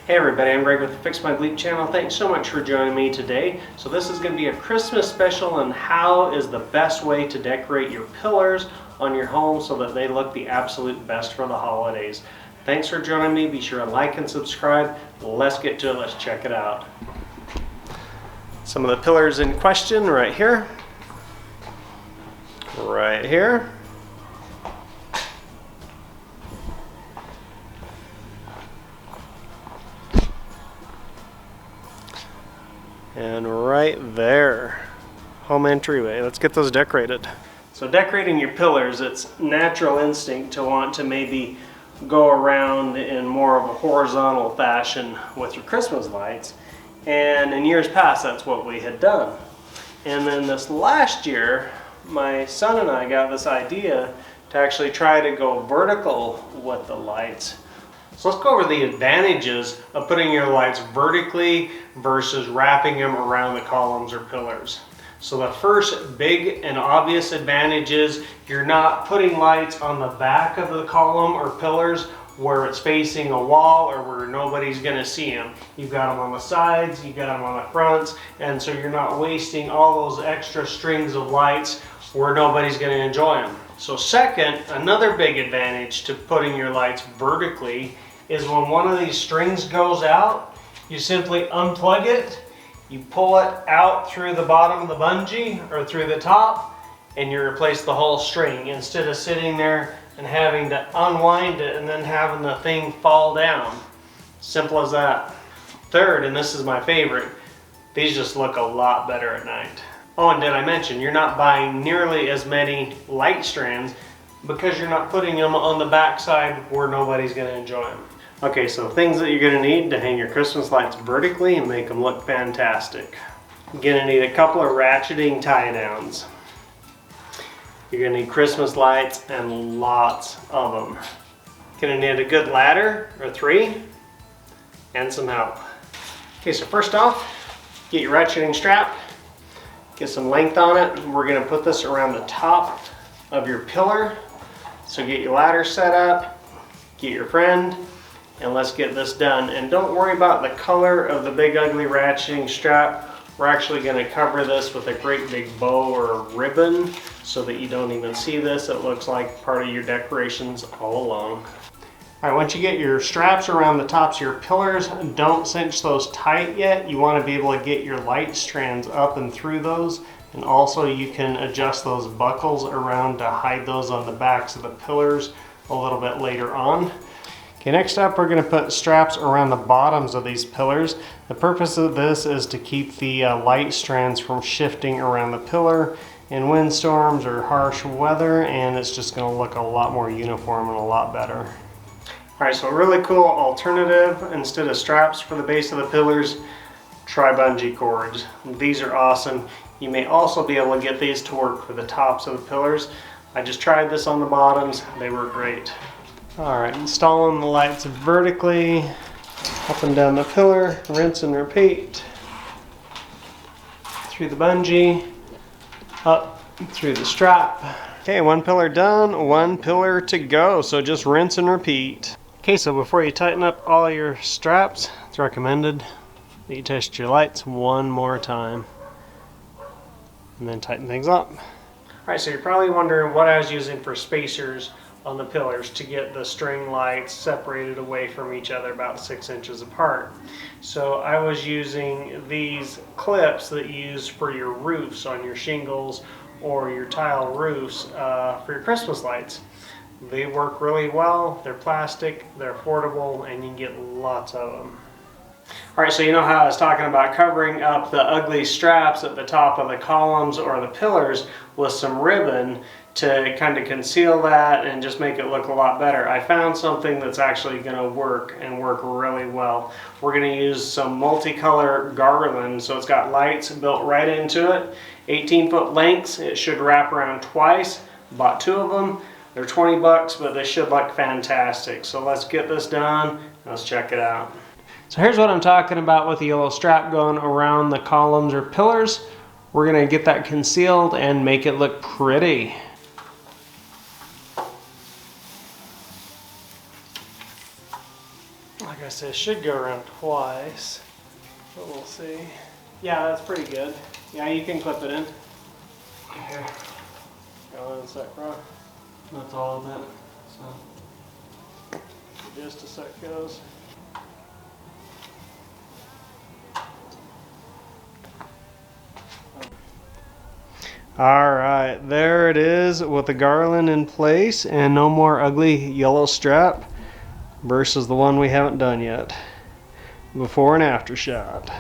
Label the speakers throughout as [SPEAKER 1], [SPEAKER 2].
[SPEAKER 1] Hey everybody, I'm Greg with the Fix My Bleep channel. Thanks so much for joining me today. So this is going to be a Christmas special on how is the best way to decorate your pillars on your home so that they look the absolute best for the holidays. Thanks for joining me. Be sure to like and subscribe. Let's get to it. Let's check it out. Some of the pillars in question right here. Right here. And right there, home entryway. Let's get those decorated. So decorating your pillars, it's natural instinct to want to maybe go around in more of a horizontal fashion with your Christmas lights. And in years past, that's what we had done. And then this last year, my son and I got this idea to actually try to go vertical with the lights. So let's go over the advantages of putting your lights vertically versus wrapping them around the columns or pillars. So the first big and obvious advantage is you're not putting lights on the back of the column or pillars where it's facing a wall or where nobody's going to see them. You've got them on the sides, you've got them on the fronts, and so you're not wasting all those extra strings of lights where nobody's going to enjoy them. So second, another big advantage to putting your lights vertically is when one of these strings goes out, you simply unplug it, you pull it out through the bottom of the bungee or through the top, and you replace the whole string instead of sitting there and having to unwind it and then having the thing fall down. Simple as that. Third, and this is my favorite, these just look a lot better at night. Oh, and did I mention, you're not buying nearly as many light strands because you're not putting them on the back side where nobody's going to enjoy them. Okay, so things that you're going to need to hang your Christmas lights vertically and make them look fantastic. You're going to need a couple of ratcheting tie downs. You're going to need Christmas lights and lots of them. You're going to need a good ladder or 3 and some help. Okay, so first off, get your ratcheting strap, get some length on it. We're going to put this around the top of your pillar. So get your ladder set up, get your friend, and let's get this done. And don't worry about the color of the big ugly ratcheting strap. We're actually going to cover this with a great big bow or ribbon so that you don't even see this. It looks like part of your decorations all along. All right, once you get your straps around the tops of your pillars, don't cinch those tight yet. You want to be able to get your light strands up and through those. And also you can adjust those buckles around to hide those on the backs of the pillars a little bit later on. Okay, next up we're going to put straps around the bottoms of these pillars. The purpose of this is to keep the light strands from shifting around the pillar in windstorms or harsh weather, and it's just going to look a lot more uniform and a lot better. Alright, so a really cool alternative, instead of straps for the base of the pillars, try bungee cords. These are awesome. You may also be able to get these to work for the tops of the pillars. I just tried this on the bottoms. They were great. Alright, installing the lights vertically, up and down the pillar, rinse and repeat. Through the bungee, up through the strap. Okay, one pillar done, one pillar to go, so just rinse and repeat. Okay, so before you tighten up all your straps, it's recommended that you test your lights one more time and then tighten things up. Alright, so you're probably wondering what I was using for spacers on the pillars to get the string lights separated away from each other about 6 inches apart. So I was using these clips that you use for your roofs on your shingles or your tile roofs for your Christmas lights. They work really well, they're plastic, they're affordable, and you can get lots of them. Alright, so you know how I was talking about covering up the ugly straps at the top of the columns or the pillars with some ribbon to kind of conceal that and just make it look a lot better. I found something that's actually going to work and work really well. We're going to use some multicolor garland, so it's got lights built right into it. 18-foot lengths, it should wrap around twice. Bought 2 of them. They're 20 bucks, but they should look fantastic. So let's get this done. Let's check it out. So here's what I'm talking about with the yellow strap going around the columns or pillars. We're going to get that concealed and make it look pretty. Like I said, it should go around twice, but we'll see. Yeah, that's pretty good. Yeah, you can clip it in.
[SPEAKER 2] Okay.
[SPEAKER 1] Go in a sec, bro.
[SPEAKER 2] That's all of it. So.
[SPEAKER 1] Just a sec goes. All right, there it is with the garland in place and no more ugly yellow strap versus the one we haven't done yet. Before and after shot.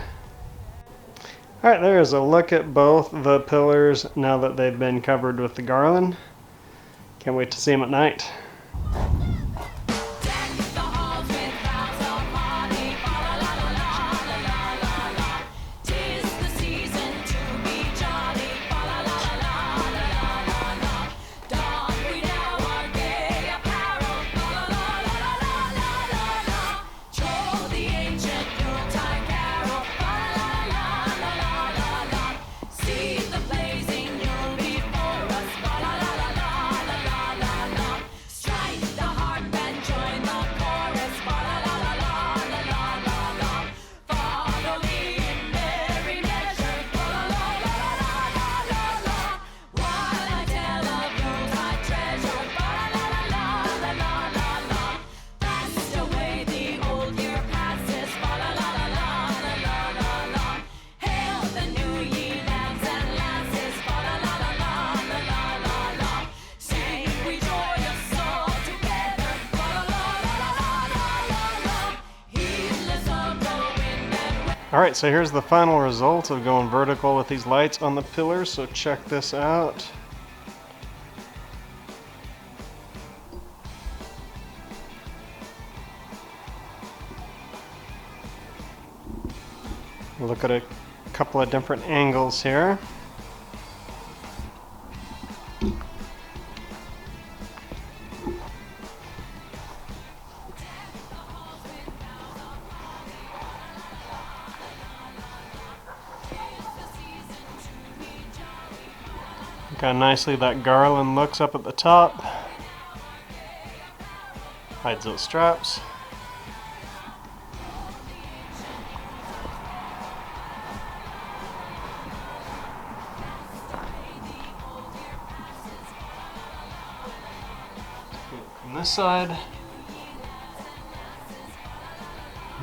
[SPEAKER 1] All right, there's a look at both the pillars now that they've been covered with the garland. Can't wait to see them at night. Alright, so here's the final result of going vertical with these lights on the pillars, so check this out. We'll look at a couple of different angles here. Look how nicely that garland looks up at the top. Hides those straps. From this side.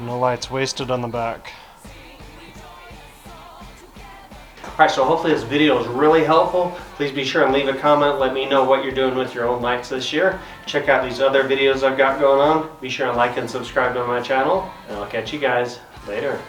[SPEAKER 1] No lights wasted on the back. Alright, so hopefully this video is really helpful. Please be sure and leave a comment. Let me know what you're doing with your own lights this year. Check out these other videos I've got going on. Be sure and like and subscribe to my channel. And I'll catch you guys later.